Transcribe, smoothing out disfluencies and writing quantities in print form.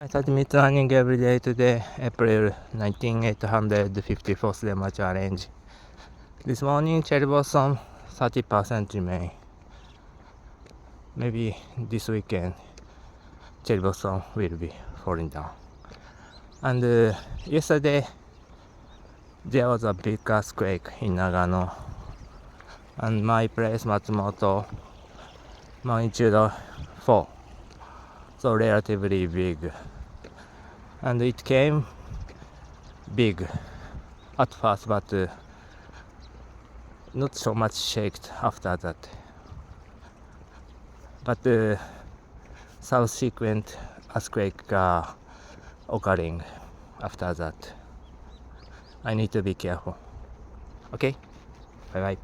I started meet running every day today, April 19, 854th Dema Challenge. This morning, cherry blossom 30% remain. Maybe this weekend, cherry blossom will be falling down. And yesterday, there was a big earthquake in Nagano. And my place, Matsumoto, magnitude 4. So relatively big. And it came big at first, but not so much shaken after that. But subsequent earthquake occurring after that. I need to be careful. Okay? Bye bye.